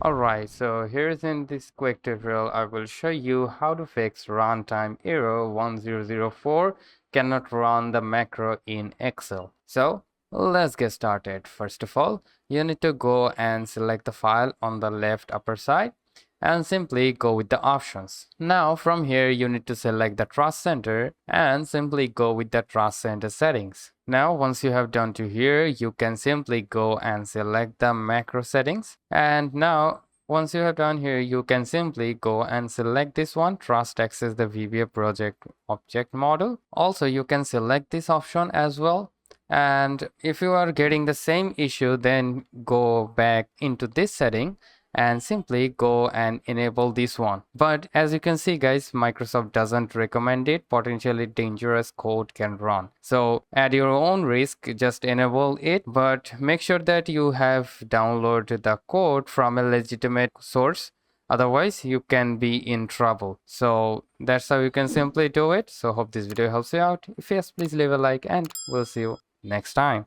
Alright, so here's in this quick tutorial I will show you how to fix runtime error 1004 cannot run the macro in Excel. So let's get started. First of all, you need to go and select the file on the left upper side and simply go with the options. Now from here you need to select the Trust Center and simply go with the Trust Center settings. Now once you have done to here, you can simply go and select the macro settings, and now once you have done here, you can simply go and select this one, Trust Access the VBA project object model. Also you can select this option as well, and if you are getting the same issue, then go back into this setting and simply go and enable this one. But as you can see guys, Microsoft doesn't recommend it. Potentially dangerous code can run, so at your own risk just enable it, but make sure that you have downloaded the code from a legitimate source, otherwise you can be in trouble. So that's how you can simply do it. So hope this video helps you out. If yes, please leave a like and we'll see you next time.